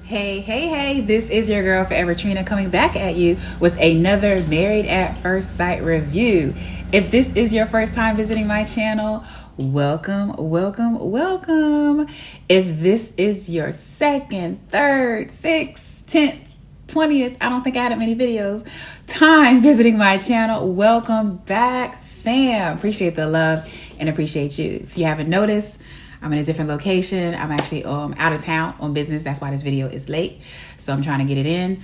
Hey, this is your girl Forever Trina coming back at you with another Married at First Sight review. If this is your first time visiting my channel, welcome. If this is your second, third, sixth, 10th, 20th, I don't think I had that many videos, time visiting my channel, welcome back, fam. Appreciate the love and appreciate you. If you haven't noticed, I'm in a different location. I'm actually out of town on business. That's why this video is late. So I'm trying to get it in.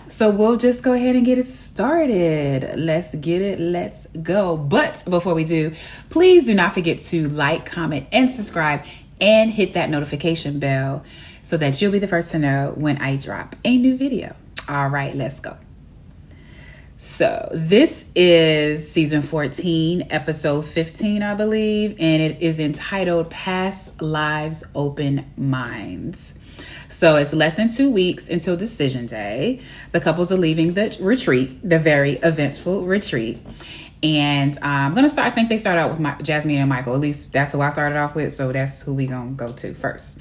So we'll just go ahead and get it started. Let's get it. Let's go. But before we do, please do not forget to like, comment, and subscribe and hit that notification bell so that you'll be the first to know when I drop a new video. All right, let's go. So this is season 14, episode 15, I believe, and it is entitled Past Lives, Open Minds. So it's less than 2 weeks until decision day. The couples are leaving the retreat, the very eventful retreat. And I'm going to start, I think they started out with Jasmina Michael. At least that's who I started off with. So that's who we going to go to first.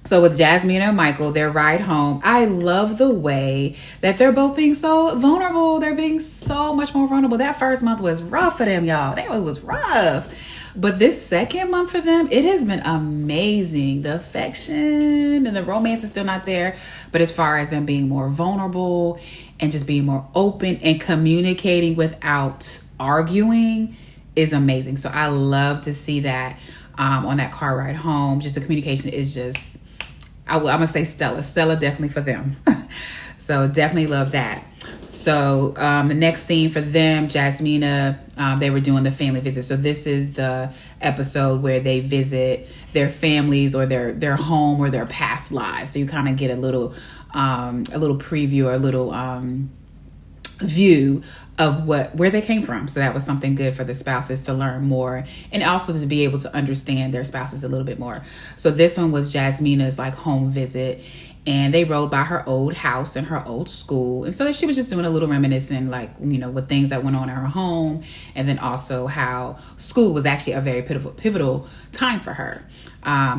So with Jasmina and Michael, their ride home, I love the way that they're both being so vulnerable. They're being so much more vulnerable. That first month was rough for them, y'all. It was rough. But this second month for them, it has been amazing. The affection and the romance is still not there. But as far as them being more vulnerable and just being more open and communicating without arguing is amazing. So I love to see that on that car ride home. Just the communication is just... I'm going to say Stella definitely for them. So definitely love that. So the next scene for them, Jasmina, they were doing the family visit. So this is the episode where they visit their families or their home or their past lives. So you kind of get a little preview or a little view of where they came from. So that was something good for the spouses to learn more and also to be able to understand their spouses a little bit more. So this one was Jasmina's like home visit, and they rode by her old house and her old school. And so she was just doing a little reminiscing, like, you know, with things that went on in her home, and then also how school was actually a very pivotal time for her,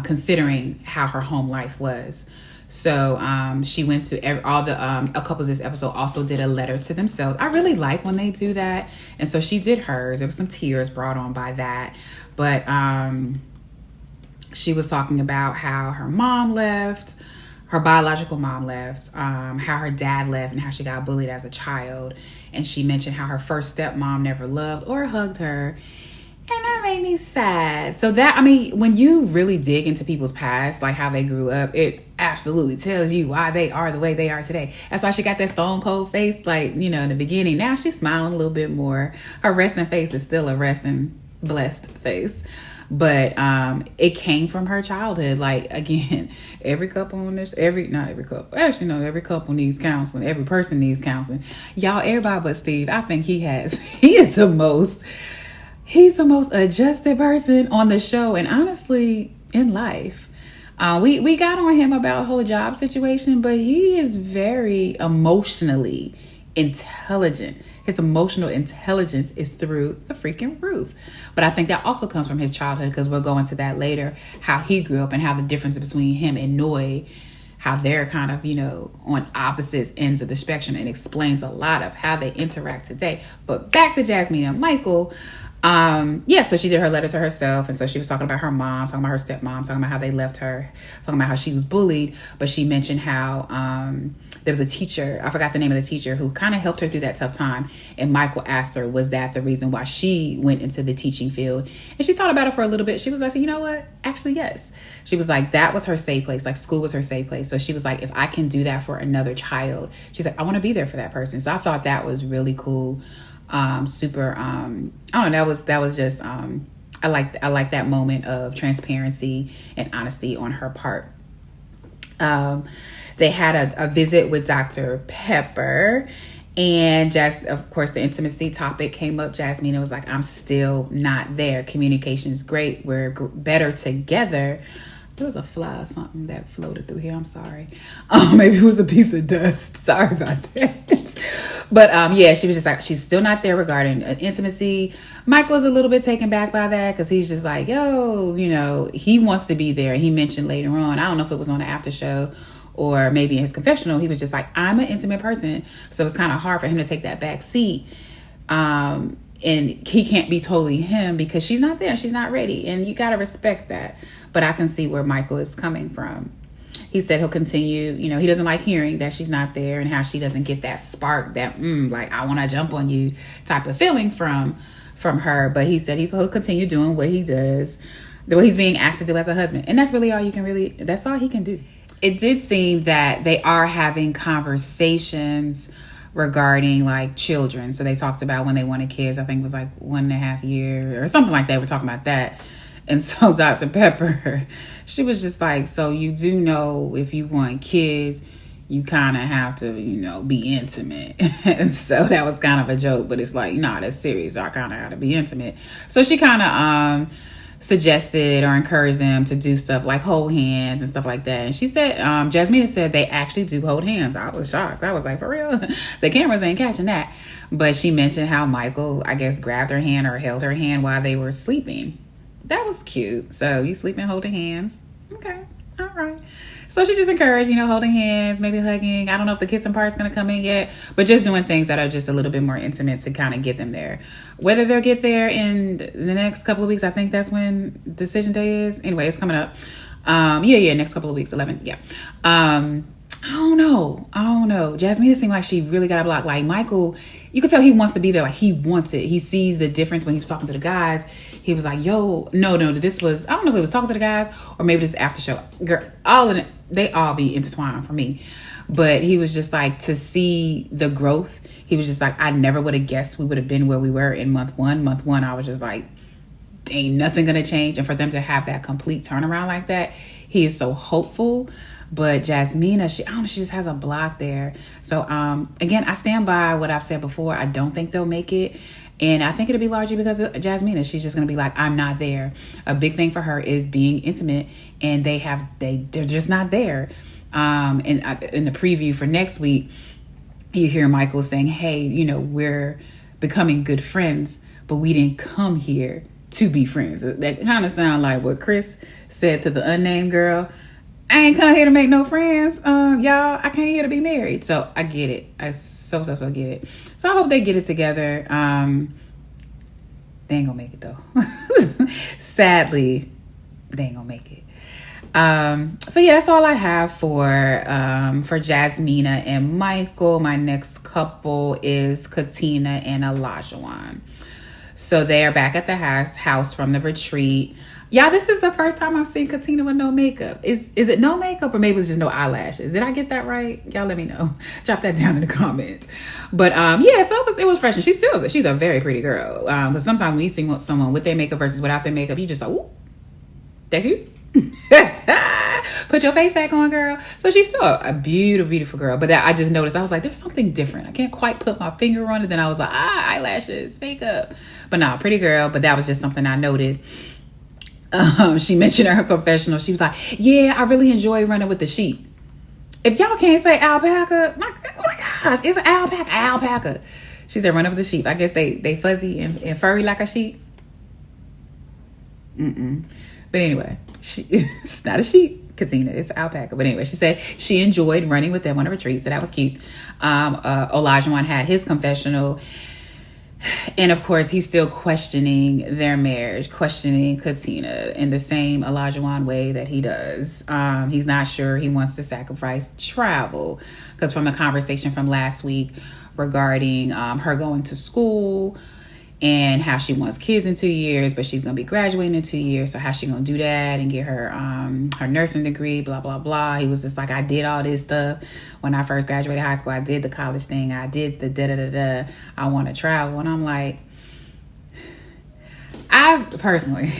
considering how her home life was. So she went to all the couples this episode also did a letter to themselves. I really like when they do that. And so she did hers. There was some tears brought on by that. But she was talking about how her mom left, her biological mom left, how her dad left, and how she got bullied as a child. And she mentioned how her first stepmom never loved or hugged her. And that made me sad. So that, I mean, when you really dig into people's past, like how they grew up, it absolutely tells you why they are the way they are today. That's why she got that stone cold face, like, you know, in the beginning. Now she's smiling a little bit more. Her resting face is still a resting, blessed face. But it came from her childhood. Like, again, every couple needs counseling. Every person needs counseling. Y'all, everybody but Steve, I think he's the most adjusted person on the show, and honestly in life. We got on him about the whole job situation, but he is very emotionally intelligent. His emotional intelligence is through the freaking roof. But I think that also comes from his childhood, because we'll go into that later, how he grew up and how the difference between him and Noi, how they're kind of, you know, on opposite ends of the spectrum, and explains a lot of how they interact today. But back to Jasmina Michael. So she did her letter to herself, and so she was talking about her mom, talking about her stepmom, talking about how they left her, talking about how she was bullied. But she mentioned how there was a teacher, I forgot the name of the teacher, who kind of helped her through that tough time. And Michael asked her, was that the reason why she went into the teaching field? And she thought about it for a little bit. She was like, you know what? Actually, yes. She was like, that was her safe place. Like, school was her safe place. So she was like, if I can do that for another child, she's like, I want to be there for that person. So I thought that was really cool. I don't know, that was just I like that moment of transparency and honesty on her part. They had a visit with Dr. Pepper, and just, of course, the intimacy topic came up. Jasmina was like, I'm still not there. Communication is great. We're better together. There was a fly or something that floated through here. I'm sorry. Maybe it was a piece of dust. Sorry about that. But yeah, she was just like, she's still not there regarding intimacy. Michael's a little bit taken back by that because he's just like, yo, you know, he wants to be there. He mentioned later on, I don't know if it was on the after show or maybe in his confessional, he was just like, I'm an intimate person. So it's kind of hard for him to take that back seat. And he can't be totally him because she's not there. She's not ready. And you got to respect that. But I can see where Michael is coming from. He said he'll continue, you know, he doesn't like hearing that she's not there and how she doesn't get that spark, that like I want to jump on you type of feeling from her. But he said he'll continue doing what he does, what he's being asked to do as a husband. And that's really all that's all he can do. It did seem that they are having conversations regarding like children. So they talked about when they wanted kids, I think it was like 1.5 years or something like that. We're talking about that. And so Dr. Pepper, she was just like, so you do know if you want kids, you kind of have to, you know, be intimate. And so that was kind of a joke, but it's like, nah, that's serious. I kind of got to be intimate. So she kind of suggested or encouraged them to do stuff like hold hands and stuff like that. And she said, Jasmina said they actually do hold hands. I was shocked. I was like, for real? The cameras ain't catching that. But she mentioned how Michael, I guess, grabbed her hand or held her hand while they were sleeping. That was cute. So you sleeping holding hands. Okay. All right. So she just encouraged, you know, holding hands, maybe hugging. I don't know if the kissing part's going to come in yet, but just doing things that are just a little bit more intimate to kind of get them there. Whether they'll get there in the next couple of weeks, I think that's when decision day is. Anyway, it's coming up. Next couple of weeks, 11. Yeah. I don't know. Jasmina seemed like she really got a block. Like Michael, you could tell he wants to be there. Like he wants it. He sees the difference when he was talking to the guys. He was like, yo, no, this was, I don't know if it was talking to the guys or maybe this after show. Girl, all in it, they all be intertwined for me. But he was just like, to see the growth, he was just like, I never would have guessed we would have been where we were in month one. Month one, I was just like, ain't nothing gonna change. And for them to have that complete turnaround like that, he is so hopeful. But Jasmina, she just has a block there. So again, I stand by what I've said before. I don't think they'll make it. And I think it'll be largely because of Jasmina. She's just going to be like, I'm not there. A big thing for her is being intimate, and they're just not there. And in the preview for next week, you hear Michael saying, hey, you know, we're becoming good friends, but we didn't come here to be friends. That kind of sounds like what Chris said to the unnamed girl. I ain't come here to make no friends. Y'all, I came here to be married. So I get it. I so get it. So I hope they get it together. They ain't gonna make it though. Sadly, they ain't gonna make it. So yeah, that's all I have for Jasmina and Michael. My next couple is Katina and Olajuwon. So they are back at the house from the retreat. Yeah, this is the first time I've seen Katina with no makeup. Is it no makeup or maybe it's just no eyelashes? Did I get that right? Y'all let me know. Drop that down in the comments. But yeah, so it was fresh. And she's a very pretty girl. Because sometimes when you see someone with their makeup versus without their makeup, you just like, ooh, that's you. Put your face back on, girl. So she's still a beautiful girl. But I just noticed, I was like, there's something different. I can't quite put my finger on it. Then I was like, eyelashes, makeup. But no, pretty girl. But that was just something I noted. She mentioned in her confessional, she was like, yeah, I really enjoy running with the sheep. If y'all can't say alpaca, oh my gosh, it's an alpaca. She said running with the sheep. I guess they fuzzy and furry like a sheep. But anyway, it's not a sheep, Katina, it's an alpaca. But anyway, she said she enjoyed running with them on a retreat, so that was cute. Olajuwon had his confessional. And of course, he's still questioning their marriage, questioning Katina in the same Olajuwon way that he does. He's not sure he wants to sacrifice travel because from the conversation from last week regarding her going to school and how she wants kids in 2 years, but she's going to be graduating in 2 years. So how's she going to do that and get her her nursing degree, blah, blah, blah. He was just like, I did all this stuff. When I first graduated high school, I did the college thing. I did the da-da-da-da. I want to travel. And I'm like, I personally,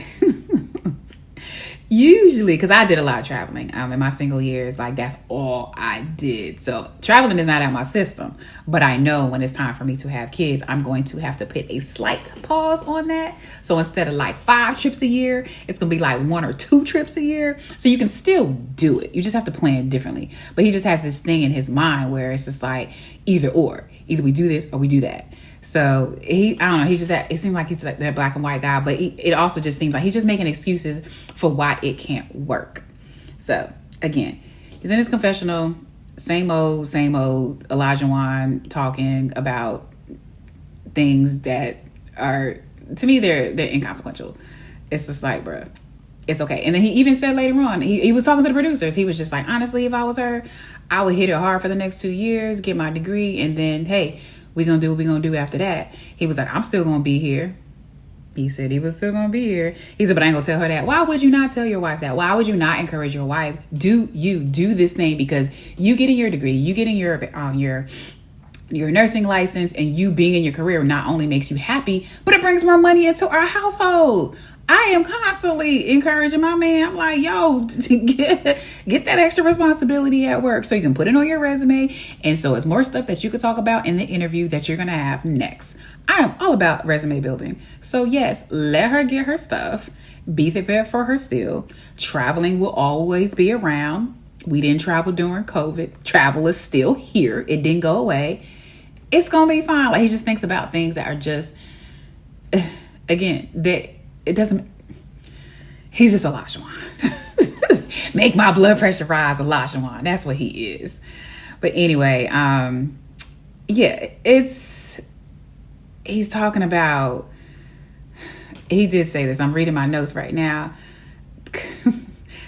Usually, because I did a lot of traveling in my single years, like that's all I did. So traveling is not out of my system, but I know when it's time for me to have kids, I'm going to have to put a slight pause on that. So instead of like 5 trips a year, it's going to be like 1 or 2 trips a year. So you can still do it. You just have to plan differently. But he just has this thing in his mind where it's just like either or. Either we do this or we do that. So I don't know. He's just it seems like he's like that black and white guy, but it also just seems like he's just making excuses for why it can't work. So again, he's in his confessional, same old Elijah Wan talking about things that are, to me, they're inconsequential. It's just like, bruh, it's okay. And then he even said later on, he was talking to the producers. He was just like, honestly, if I was her, I would hit it hard for the next 2 years, get my degree, and then, hey, we're going to do what we're going to do after that. He was like, I'm still going to be here. He said he was still going to be here. He said, but I ain't going to tell her that. Why would you not tell your wife that? Why would you not encourage your wife? Do this thing, because you getting your degree, you getting your nursing license, and you being in your career not only makes you happy, but it brings more money into our household. I am constantly encouraging my man. I'm like, yo, get that extra responsibility at work so you can put it on your resume. And so it's more stuff that you could talk about in the interview that you're going to have next. I am all about resume building. So yes, let her get her stuff. Be there for her still. Traveling will always be around. We didn't travel during COVID. Travel is still here. It didn't go away. It's going to be fine. Like, he just thinks about things that are just, again, that it doesn't, he's just Elijah Wan. Make my blood pressure rise, Elijah Wan. That's what he is. But anyway, yeah, he's talking about, he did say this, I'm reading my notes right now.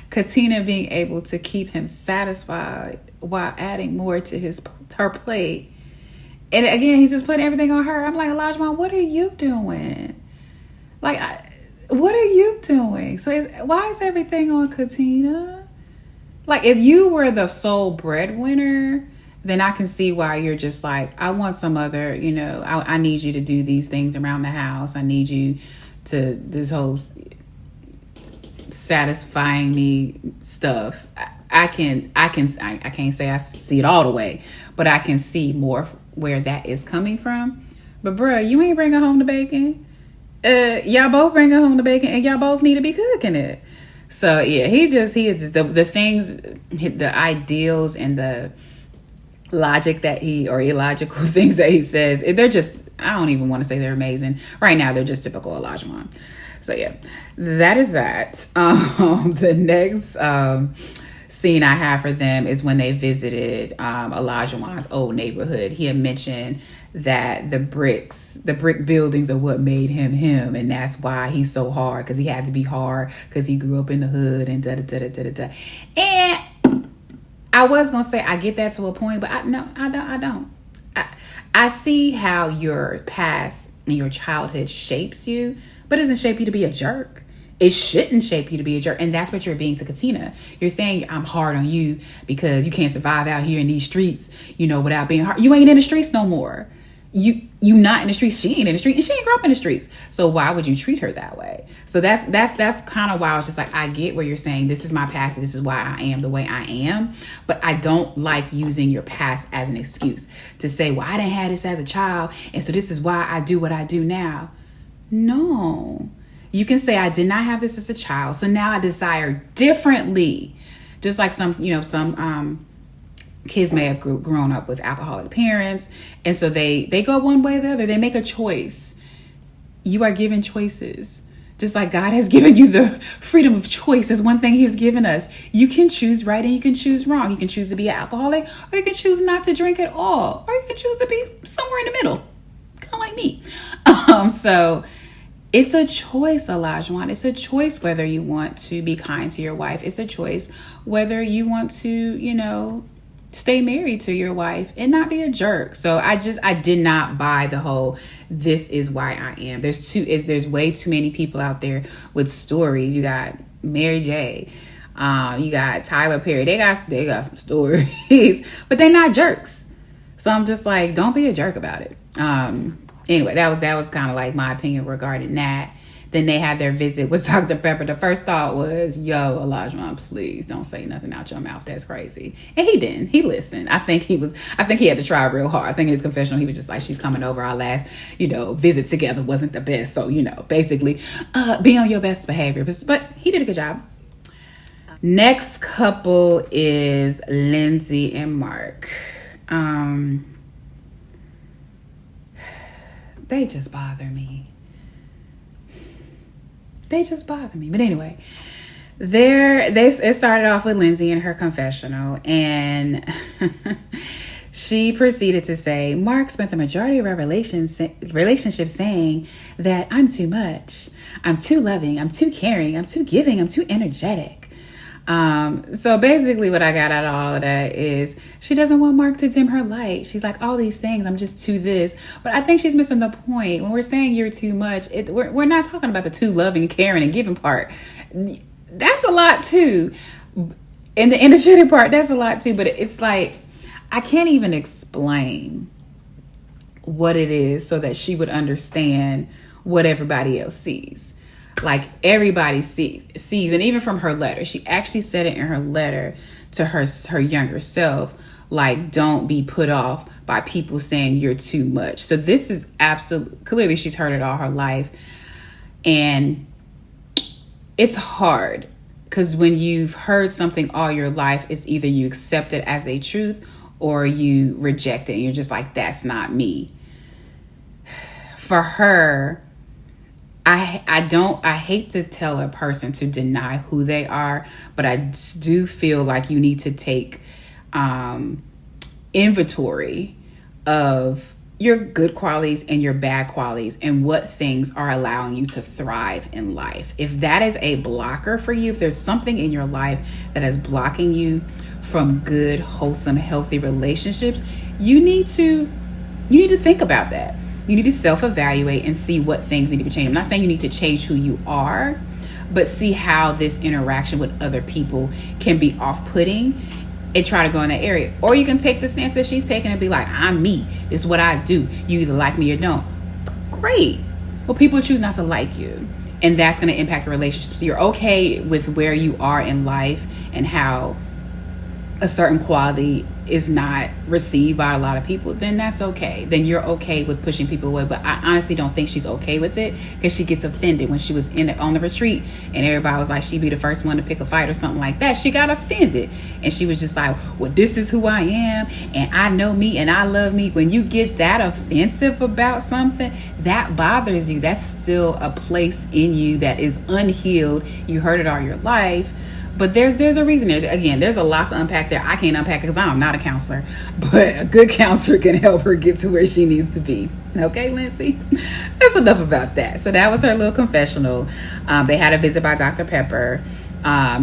Katina being able to keep him satisfied while adding more to her plate. And again, he's just putting everything on her. I'm like, Elijah Wan, what are you doing? Like, what are you doing? So why is everything on Katina? Like, if you were the sole breadwinner, then I can see why you're just like, I want some other, I need you to do these things around the house. I need you to, this whole satisfying me stuff. I can't say I see it all the way, but I can see more where that is coming from. But bruh, you ain't bringing home the bacon. Y'all both bringing home the bacon, and y'all both need to be cooking it. So yeah, he is the things, the ideals and the logic that or illogical things that he says, they're just, I don't even want to say they're amazing. Right now, they're just typical Elijah Wan. So yeah, that is that. The next scene I have for them is when they visited Elijah Wan's old neighborhood. He had mentioned that the brick buildings are what made him, and that's why he's so hard, because he had to be hard because he grew up in the hood and da-da-da-da-da-da. And I was gonna say I get that to a point, but I don't. I see how your past and your childhood shapes you, but it doesn't shape you to be a jerk. It shouldn't shape you to be a jerk. And that's what you're being to Katina. You're saying, I'm hard on you because you can't survive out here in these streets, without being hard. You ain't in the streets no more. You not in the streets. She ain't in the streets, and she ain't grow up in the streets. So why would you treat her that way? So that's kind of why I was just like, I get where you're saying this is my past. This is why I am the way I am. But I don't like using your past as an excuse to say, well, I didn't have this as a child, and so this is why I do what I do now. No. You can say, I did not have this as a child, so now I desire differently. Just like some kids may have grown up with alcoholic parents, and so they go one way or the other. They make a choice. You are given choices. Just like God has given you the freedom of choice. That's one thing he's given us. You can choose right and you can choose wrong. You can choose to be an alcoholic, or you can choose not to drink at all, or you can choose to be somewhere in the middle, kind of like me. So it's a choice, Elijah Wan. It's a choice whether you want to be kind to your wife. It's a choice whether you want to, stay married to your wife and not be a jerk. So I did not buy the whole, this is why I am. There's way too many people out there with stories. You got Mary J. You got Tyler Perry. They got some stories, but they're not jerks. So I'm just like, don't be a jerk about it. Anyway, that was kind of like my opinion regarding that. Then they had their visit with Dr. Pepper. The first thought was, yo, Elijah, please don't say nothing out your mouth. That's crazy. And he didn't. He listened. I think he had to try real hard. I think in his confessional, he was just like, she's coming over. Our last, visit together wasn't the best. So, basically, be on your best behavior. But he did a good job. Next couple is Lindsey and Mark. They just bother me. But anyway, it started off with Lindsey and her confessional, and she proceeded to say, Mark spent the majority of our relationship saying that I'm too much, I'm too loving, I'm too caring, I'm too giving, I'm too energetic. So basically what I got out of all of that is she doesn't want Mark to dim her light. She's like, all these things, I'm just too this. But I think she's missing the point. When we're saying you're too much, we're not talking about the too loving, caring, and giving part. That's a lot too. And the energetic part, that's a lot too. But it's like, I can't even explain what it is so that she would understand what everybody else sees. Like everybody sees, and even from her letter, she actually said it in her letter to her younger self, like, don't be put off by people saying you're too much. So this is clearly she's heard it all her life. And it's hard because when you've heard something all your life, it's either you accept it as a truth or you reject it. And you're just like, that's not me. For her, I hate to tell a person to deny who they are, but I do feel like you need to take inventory of your good qualities and your bad qualities and what things are allowing you to thrive in life. If that is a blocker for you, if there's something in your life that is blocking you from good, wholesome, healthy relationships, you need to think about that. You need to self-evaluate and see what things need to be changed. I'm not saying you need to change who you are, but see how this interaction with other people can be off-putting and try to go in that area. Or you can take the stance that she's taking and be like, I'm me. This is what I do. You either like me or don't. Great. Well, people choose not to like you, and that's going to impact your relationships. So you're okay with where you are in life and how a certain quality is not received by a lot of people, then that's okay. Then you're okay with pushing people away. But I honestly don't think she's okay with it, because she gets offended when she was on the retreat and everybody was like, she'd be the first one to pick a fight or something like that. She got offended and she was just like, well, this is who I am and I know me and I love me. When you get that offensive about something, that bothers you. That's still a place in you that is unhealed. You heard it all your life. But there's a reason there. Again, there's a lot to unpack there. I can't unpack it because I'm not a counselor. But a good counselor can help her get to where she needs to be. Okay, Lindsey? That's enough about that. So that was her little confessional. They had a visit by Dr. Pepper.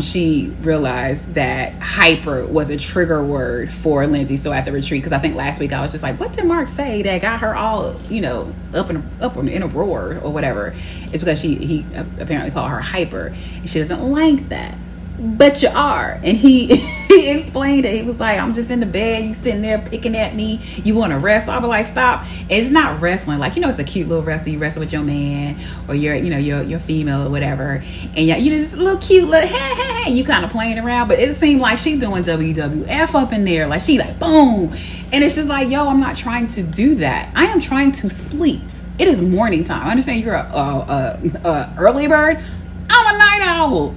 She realized that hyper was a trigger word for Lindsey. So at the retreat, because I think last week I was just like, what did Mark say that got her all, up in a roar or whatever? It's because he apparently called her hyper. And she doesn't like that. But you are. And he explained it. He was like, I'm just in the bed, you sitting there picking at me, you want to wrestle. I'll be like, stop. It's not wrestling. Like, it's a cute little wrestle. You wrestle with your man or your female or whatever, and just a little cute little hey, you kind of playing around. But it seemed like she doing WWF up in there. Like, she like boom. And it's just like, yo, I'm not trying to do that. I am trying to sleep. It is morning time. I understand you're a early bird. I'm a night owl.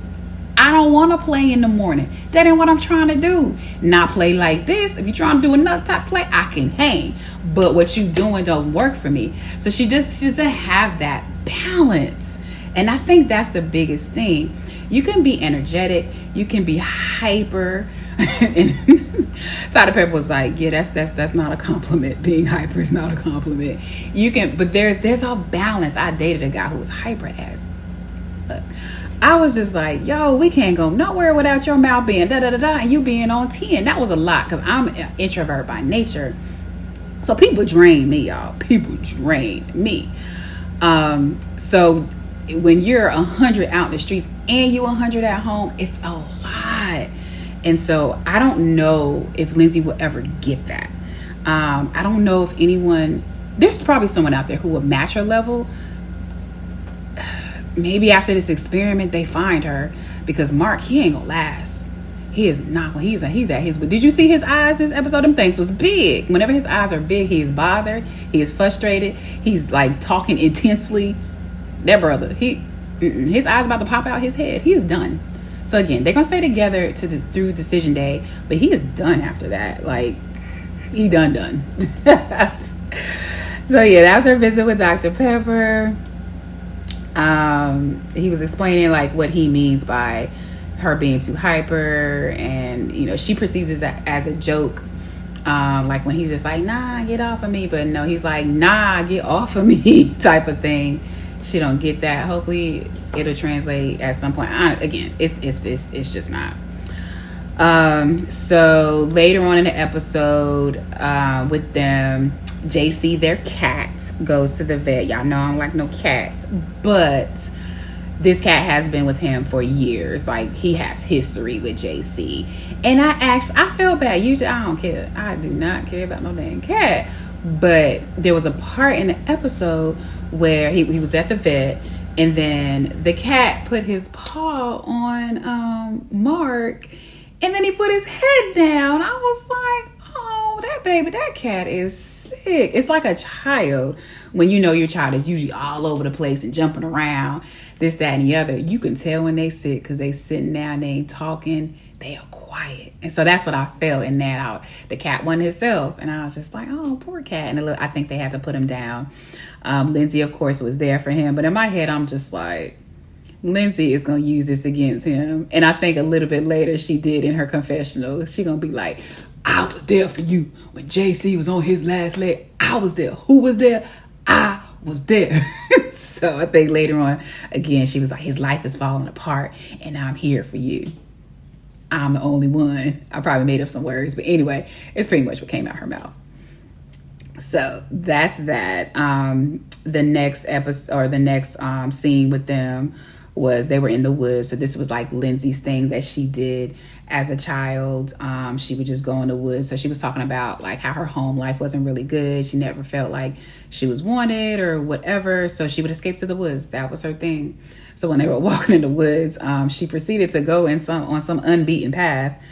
I don't want to play in the morning. That ain't what I'm trying to do. Not play like this. If you're trying to do another type of play, I can hang. But what you doing don't work for me. So she doesn't have that balance. And I think that's the biggest thing. You can be energetic. You can be hyper. And Dr. Pepper was like, yeah, that's not a compliment. Being hyper is not a compliment. You can, but there's a balance. I dated a guy who was hyper as fuck. I was just like, yo, we can't go nowhere without your mouth being da-da-da-da and you being on 10. That was a lot because I'm an introvert by nature. So people drain me, y'all. People drain me. So when you're 100 out in the streets and you 100 at home, it's a lot. And so I don't know if Lindsey will ever get that. I don't know if there's probably someone out there who will match her level. maybe after this experiment they find her, because Mark, he ain't gonna last. He is not gonna, he's at his, did you see his eyes this episode? Them things was big. Whenever his eyes are big, he is bothered, he is frustrated, he's like talking intensely. That brother, his eyes about to pop out his head. He is done. So again, they're gonna stay together through decision day, but he is done after that. Like, he done. So yeah, that was her visit with Dr. Pepper. He was explaining like what he means by her being too hyper, and she perceives it as a joke. Like when he's just like, nah, get off of me, but no, he's like, nah, get off of me type of thing. She don't get that. Hopefully it'll translate at some point. Again, it's just not. So later on in the episode, with them, JC, their cat, goes to the vet. Y'all know I don't like no cats, but this cat has been with him for years. Like, he has history with JC. And I felt bad. Usually I don't care. I do not care about no dang cat. But there was a part in the episode where he was at the vet, and then the cat put his paw on Mark, and then he put his head down. I was like, oh, that cat is sick. It's like a child. When your child is usually all over the place and jumping around, this, that, and the other. You can tell when they sick because they sitting down, they ain't talking, they are quiet. And so that's what I felt in that. The cat wasn't himself, and I was just like, oh, poor cat. And I think they had to put him down. Lindsey, of course, was there for him, but in my head, I'm just like, Lindsey is going to use this against him. And I think a little bit later she did in her confessional. She going to be like, I was there for you when JC was on his last leg. I was there. Who was there? I was there. So I think later on, again, she was like, his life is falling apart and I'm here for you. I'm the only one. I probably made up some words, but anyway, it's pretty much what came out her mouth. So that's that. The next episode, or the next scene with them, was they were in the woods. So this was like Lindsey's thing that she did as a child. She would just go in the woods. So she was talking about like how her home life wasn't really good. She never felt like she was wanted or whatever. So she would escape to the woods. That was her thing. So when they were walking in the woods, she proceeded to go on some unbeaten path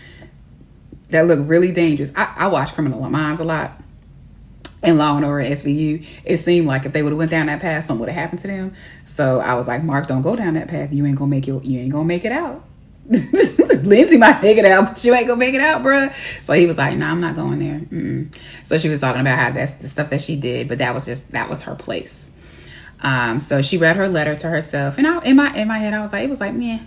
that looked really dangerous. I watch Criminal Minds a lot. In Law and Order SVU, it seemed like if they would have went down that path, something would have happened to them. So I was like, Mark, don't go down that path. You ain't gonna make it out. Lindsey might make it out, but you ain't gonna make it out, bruh. So he was like, nah, I'm not going there. So she was talking about how that's the stuff that she did, but that was her place. So she read her letter to herself, and in my head, I was like, it was like, meh.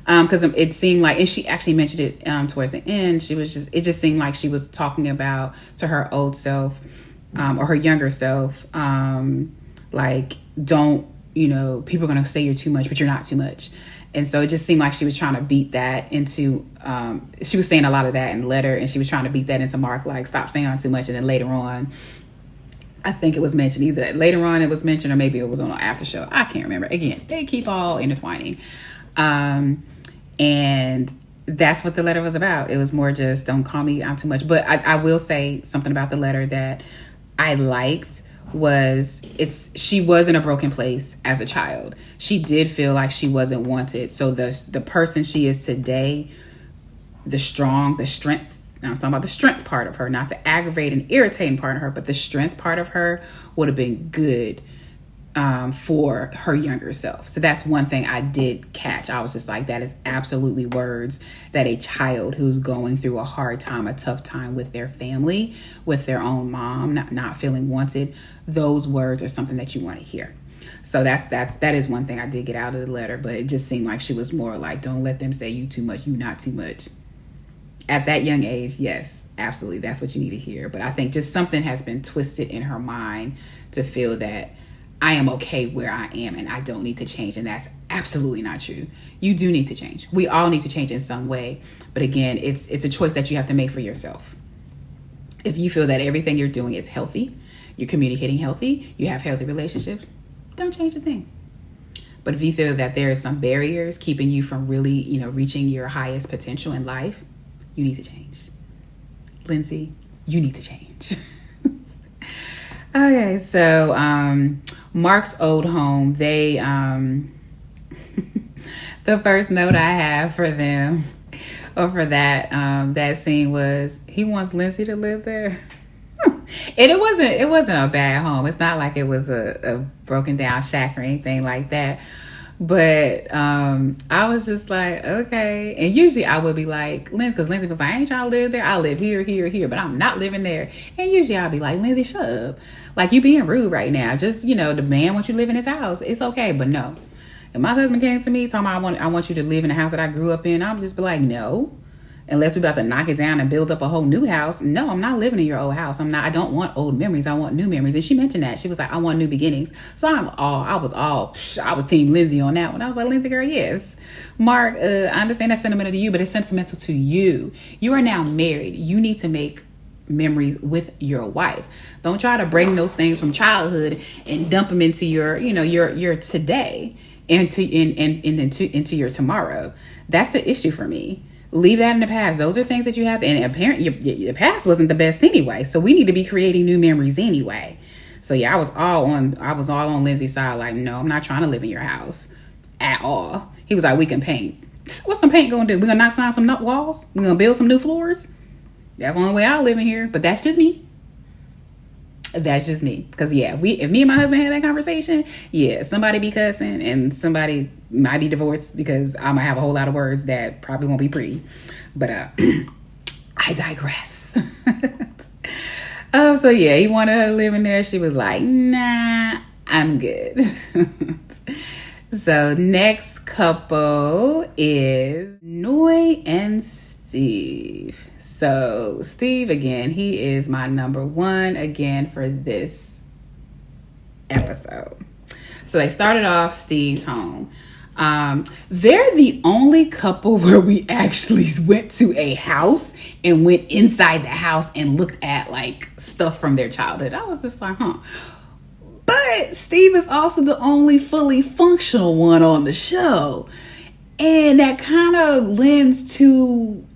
Because it seemed like, and she actually mentioned it towards the end. It just seemed like she was talking about to her old self. Or her younger self, like, don't, people are going to say you're too much, but you're not too much. And so it just seemed like she was trying to beat that into, she was saying a lot of that in the letter, and she was trying to beat that into Mark, like, stop saying I'm too much. And then later on, I think it was mentioned, either later on it was mentioned, or maybe it was on an after show. I can't remember. Again, they keep all intertwining. And that's what the letter was about. It was more just, don't call me I'm too much. But I will say something about the letter that I liked was she was in a broken place as a child. She did feel like she wasn't wanted. So the person she is today, the strength, I'm talking about the strength part of her, not the aggravating, irritating part of her, but the strength part of her would have been good for her younger self. So that's one thing I did catch. I was just like, that is absolutely words that a child who's going through a hard time, a tough time with their family, with their own mom, not feeling wanted, those words are something that you want to hear. So that is one thing I did get out of the letter, but it just seemed like she was more like, don't let them say you too much, you not too much. At that young age, yes, absolutely, that's what you need to hear. But I think just something has been twisted in her mind to feel that I am okay where I am and I don't need to change. And that's absolutely not true. You do need to change. We all need to change in some way. But again, it's a choice that you have to make for yourself. If you feel that everything you're doing is healthy, you're communicating healthy, you have healthy relationships, don't change a thing. But if you feel that there are some barriers keeping you from really, reaching your highest potential in life, you need to change. Lindsey, you need to change. Okay, so Mark's old home, they The first note I have for them or for that scene was he wants Lindsey to live there. And it wasn't a bad home. It's not like it was a broken down shack or anything like that. But I was just like, okay. And usually I would be like, because Lindsey was like, I ain't trying to live there. I live here, but I'm not living there. And usually I'll be like, Lindsey, shut up. Like, you being rude right now. Just, the man wants you to live in his house. It's okay. But no. If my husband came to me talking about I want you to live in the house that I grew up in, I would just be like, no. Unless we're about to knock it down and build up a whole new house. No, I'm not living in your old house. I don't want old memories. I want new memories. And she mentioned that. She was like, I want new beginnings. So I was team Lindsey on that one. I was like, Lindsey, girl, yes. Mark, I understand that's sentimental to you, but it's sentimental to you. You are now married. You need to make memories with your wife. Don't try to bring those things from childhood and dump them into your today and into your tomorrow. That's the issue for me. Leave that in the past. Those are things that you have. And apparently your past wasn't the best anyway. So we need to be creating new memories anyway. So yeah, I was all on Lindsey's side. Like, no, I'm not trying to live in your house at all. He was like, we can paint. What's some paint gonna do? We're gonna knock down some walls? We're gonna build some new floors? That's the only way I'll live in here. But that's just me. That's just me. Because yeah, if me and my husband had that conversation, yeah, somebody be cussing and somebody might be divorced because I'm gonna have a whole lot of words that probably won't be pretty. But I digress. So yeah, he wanted her to live in there. She was like, nah, I'm good. So next couple is Noi and Steve. So Steve, again, he is my number one again for this episode. So they started off Steve's home. They're the only couple where we actually went to a house and went inside the house and looked at like stuff from their childhood. I was just like, But Steve is also the only fully functional one on the show. And that kind of lends to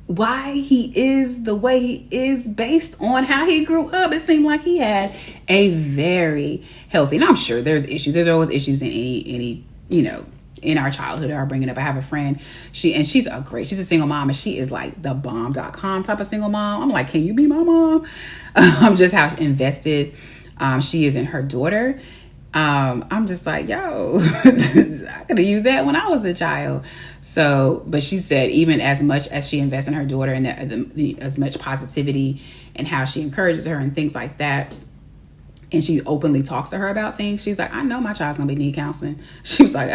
why he is the way he is based on how he grew up. It seemed like he had a very healthy, and I'm sure there's issues. There's always issues in any in our childhood that are bringing up. I have a friend, she's she's a single mom, and she is like the bomb.com type of single mom. I'm like, can you be my mom? Just how invested she is in her daughter. I'm just like, yo, I could have used that when I was a child. So, but she said even as much as she invests in her daughter and as much positivity and how she encourages her and things like that, and she openly talks to her about things, she's like, I know my child's gonna need counseling. She was like,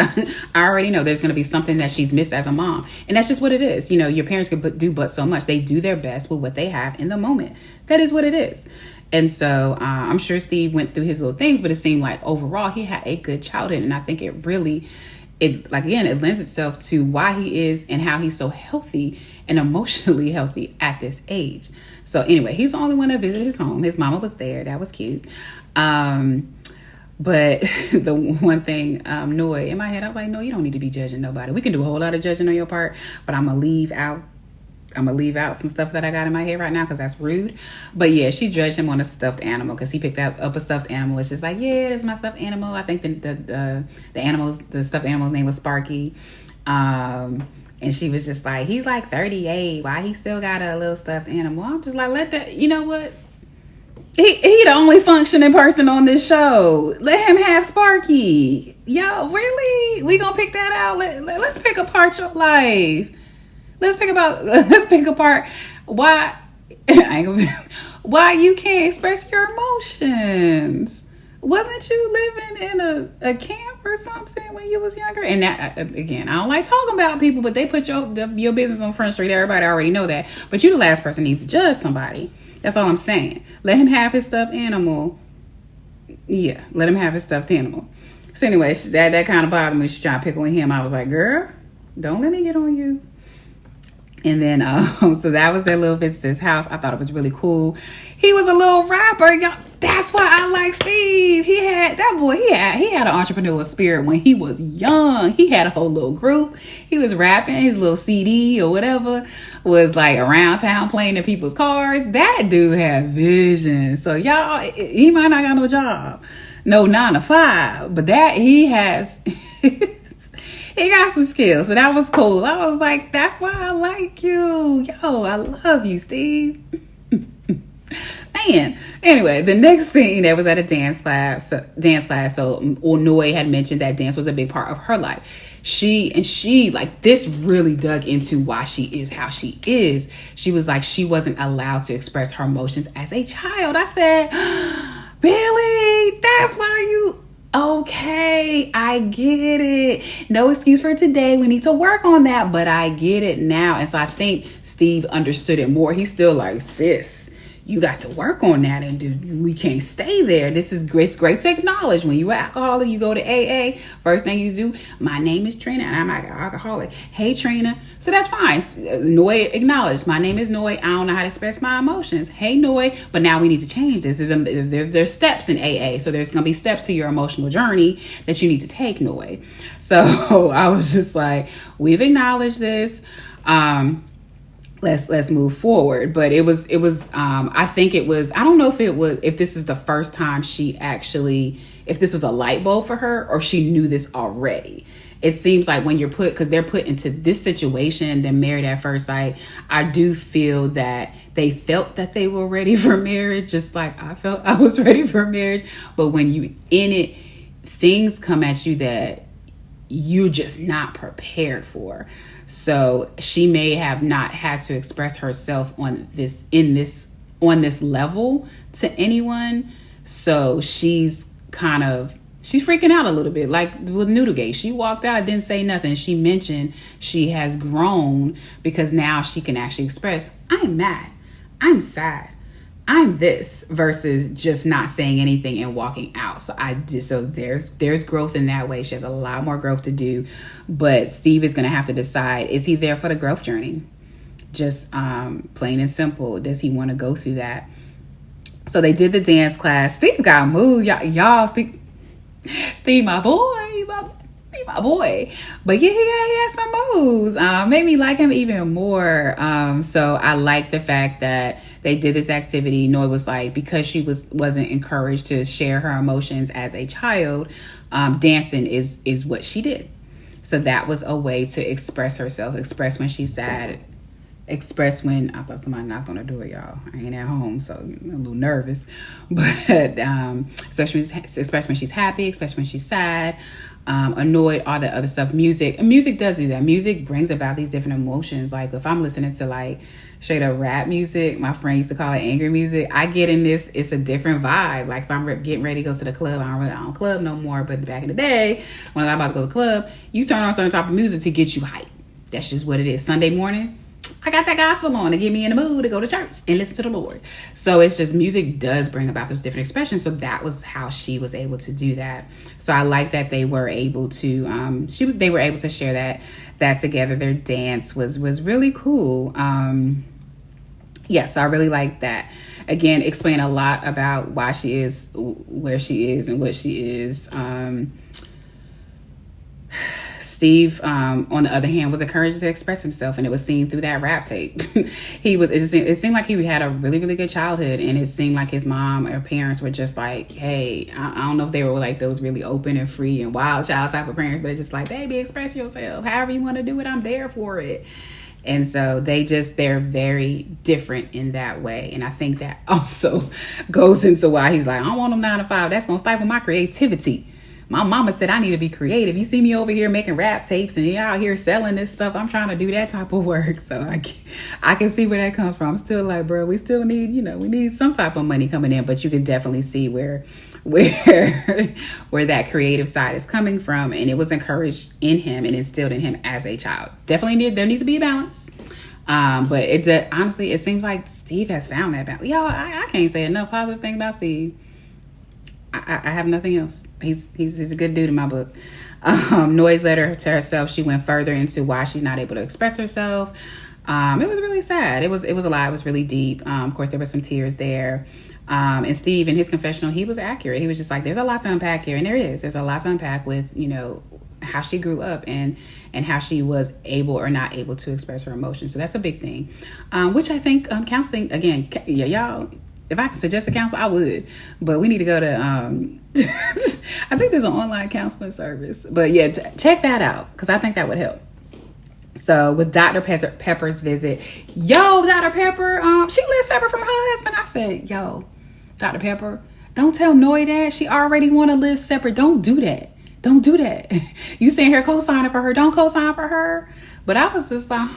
I already know there's gonna be something that she's missed as a mom. And that's just what it is. Your parents could do but so much. They do their best with what they have in the moment. That is what it is. And so I'm sure Steve went through his little things, but it seemed like overall he had a good childhood. And I think it lends itself to why he is and how he's so healthy and emotionally healthy at this age. So anyway, he's the only one that visited his home. His mama was there. That was cute. But the one thing, Noi, in my head, I was like, no, you don't need to be judging nobody. We can do a whole lot of judging on your part, but I'm going to leave out some stuff that I got in my head right now because that's rude. But yeah, she judged him on a stuffed animal because he picked up a stuffed animal. It's just like, yeah, this is my stuffed animal. I think the stuffed animal's name was Sparky. And she was just like, he's like 38. Why he still got a little stuffed animal? I'm just like, you know what? He the only functioning person on this show. Let him have Sparky. Yo, really? We gonna pick that out? Let's pick apart your life. Let's pick apart why you can't express your emotions. Wasn't you living in a camp or something when you was younger? And that, again, I don't like talking about people, but they put your business on Front Street. Everybody already know that. But you the last person needs to judge somebody. That's all I'm saying. Let him have his stuffed animal. Yeah, let him have his stuffed animal. So anyway, that kind of bothered me. She trying to pick on him. I was like, girl, don't let me get on you. And then, so that was their little visit to his house. I thought it was really cool. He was a little rapper. Y'all, that's why I like Steve. He had an entrepreneurial spirit when he was young. He had a whole little group. He was rapping. His little CD or whatever was like around town playing in people's cars. That dude had vision. So y'all, he might not got no job, no 9 to 5, but that he has. he got some skills. So that was cool. I was like, that's why I like you. Yo, I love you, Steve. Man. Anyway, the next scene, that was at a dance class. So Noi had mentioned that dance was a big part of her life. She like, this really dug into why she is how she is. She was like, she wasn't allowed to express her emotions as a child. I said, really? That's why you... Okay, I get it. No excuse for today. We need to work on that, but I get it now. And so I think Steve understood it more. He's still like, sis, you got to work on that, and we can't stay there. This is great. It's great to acknowledge when you're an alcoholic, you go to AA. First thing you do, my name is Trina and I'm an alcoholic. Hey, Trina. So that's fine. Noi acknowledged, my name is Noi. I don't know how to express my emotions. Hey, Noi. But now we need to change this. There's steps in AA. So there's going to be steps to your emotional journey that you need to take, Noi. So I was just like, we've acknowledged this. Let's move forward. But it was I think it was, I don't know if this is the first time if this was a light bulb for her, or she knew this already. It seems like when because they're put into this situation, they're married at first sight. I do feel that they felt that they were ready for marriage, just like I felt I was ready for marriage. But when you in it, things come at you that you're just not prepared for. So she may have not had to express herself on this level to anyone. So she's freaking out a little bit. Like with Noodlegate, she walked out, didn't say nothing. She mentioned she has grown because now she can actually express, I'm mad, I'm sad, I'm this, versus just not saying anything and walking out. So there's growth in that way. She has a lot more growth to do, but Steve is going to have to decide, is he there for the growth journey? Just plain and simple. Does he want to go through that? So they did the dance class. Steve got moved. Y'all, Steve, my boy, my boy. But yeah, he had some moves. Made me like him even more. So I like the fact that they did this activity. Noi was like, because she wasn't encouraged to share her emotions as a child, dancing is what she did. So that was a way to express herself, express when she's sad, express when, I thought somebody knocked on the door, y'all. I ain't at home, so I'm a little nervous. But express when she's happy, express when she's sad, annoyed, all that other stuff. Music does do that. Music brings about these different emotions. Like if I'm listening to like straight up rap music, my friend used to call it angry music, I get in this, it's a different vibe. Like if I'm getting ready to go to the club, I don't club no more, but back in the day when I'm about to go to the club, you turn on certain type of music to get you hyped. That's just what it is. Sunday morning, I got that gospel on to get me in the mood to go to church and listen to the Lord. So it's just, music does bring about those different expressions. So that was how she was able to do that. So I like that they were able to they were able to share that together. Their dance was really cool. So I really like that. Again, explain a lot about why she is where she is and what she is. Steve, on the other hand, was encouraged to express himself, and it was seen through that rap tape. It seemed like he had a really, really good childhood, and it seemed like his mom or parents were just like, hey, I don't know if they were like those really open and free and wild child type of parents, but just like, baby, express yourself. However you want to do it, I'm there for it. And so they're very different in that way. And I think that also goes into why he's like, I don't want them 9 to 5. That's going to stifle my creativity. My mama said I need to be creative. You see me over here making rap tapes and you're out here selling this stuff. I'm trying to do that type of work. So I can see where that comes from. I'm still like, bro, we still need, we need some type of money coming in. But you can definitely see where that creative side is coming from. And it was encouraged in him and instilled in him as a child. Definitely there needs to be a balance. But honestly, it seems like Steve has found that balance. Y'all, I can't say enough positive things about Steve. I have nothing else. He's a good dude in my book. Noi's letter to herself, she went further into why she's not able to express herself. It was really sad. It was a lot. It was really deep. Of course, there were some tears there. And Steve, in his confessional, he was accurate. He was just like, there's a lot to unpack here. And there's a lot to unpack with, how she grew up and how she was able or not able to express her emotions. So that's a big thing, which I think counseling, again, y'all, if I could suggest a counselor, I would. But we need to go to, I think there's an online counseling service. But yeah, check that out because I think that would help. So with Dr. Pepper's visit, yo, Dr. Pepper, she lives separate from her husband. I said, yo, Dr. Pepper, don't tell Noi that. She already want to live separate. Don't do that. Don't do that. You sitting here co-signing for her. Don't co-sign for her. But I was just like,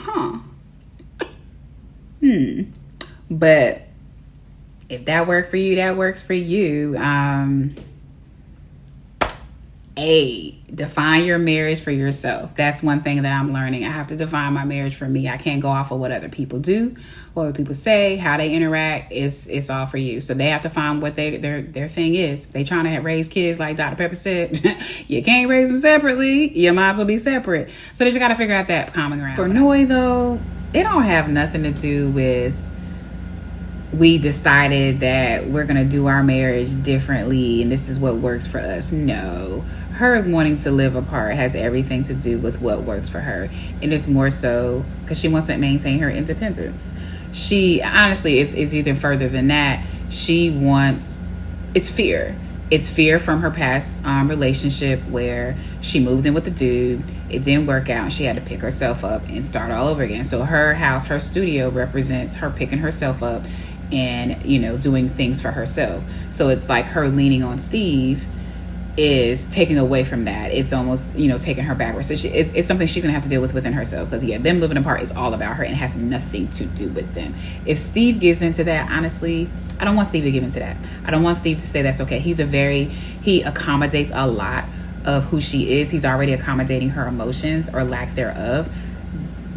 But if that worked for you, that works for you. Define your marriage for yourself. That's one thing that I'm learning. I have to define my marriage for me. I can't go off of what other people do, what other people say, how they interact. It's all for you. So they have to find what their thing is. If they trying to raise kids like Dr. Pepper said, you can't raise them separately. You might as well be separate. So they just got to figure out that common ground. For Noi, though, it don't have nothing to do with we decided that we're going to do our marriage differently and this is what works for us. No. Her wanting to live apart has everything to do with what works for her. And it's more so because she wants to maintain her independence. She, honestly, is even further than that. She wants, it's fear. It's fear from her past relationship where she moved in with the dude. It didn't work out. And she had to pick herself up and start all over again. So her house, her studio represents her picking herself up and, doing things for herself. So it's like her leaning on Steve is taking away from that. It's almost, taking her backwards. So it's something she's going to have to deal with within herself. Because, them living apart is all about her and has nothing to do with them. If Steve gives into that, honestly, I don't want Steve to give into that. I don't want Steve to say that's okay. He accommodates a lot of who she is. He's already accommodating her emotions or lack thereof.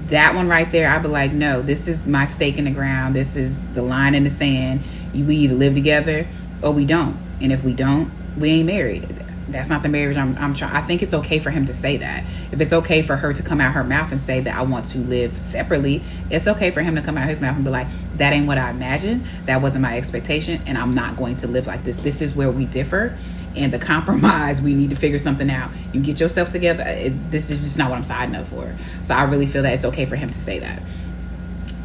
That one right there, I'd be like, no, this is my stake in the ground. This is the line in the sand. We either live together or we don't. And if we don't, we ain't married. That's not the marriage I'm trying. I think it's okay for him to say that. If it's okay for her to come out her mouth and say that I want to live separately, it's okay for him to come out his mouth and be like, that ain't what I imagined. That wasn't my expectation. And I'm not going to live like this. This is where we differ. And the compromise, we need to figure something out. You get yourself together. This is just not what I'm signing up for. So I really feel that it's okay for him to say that.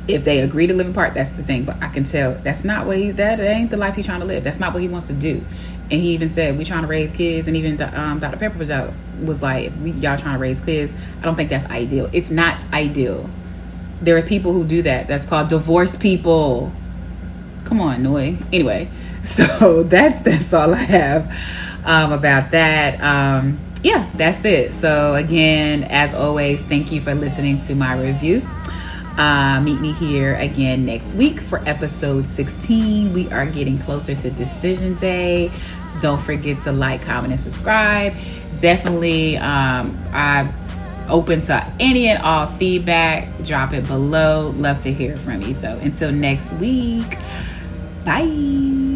If they agree to live apart, that's the thing. But I can tell that's not what that ain't the life he's trying to live. That's not what he wants to do. And he even said, we trying to raise kids. And even Dr. Pepper was like, y'all trying to raise kids. I don't think that's ideal. It's not ideal. There are people who do that. That's called divorced people. Come on, Noi. Anyway, so that's all I have about that. That's it. So again, as always, thank you for listening to my review. Meet me here again next week for episode 16. We are getting closer to decision day. Don't forget to like, comment, and subscribe. Definitely, I'm open to any and all feedback. Drop it below. Love to hear from you. So until next week, bye.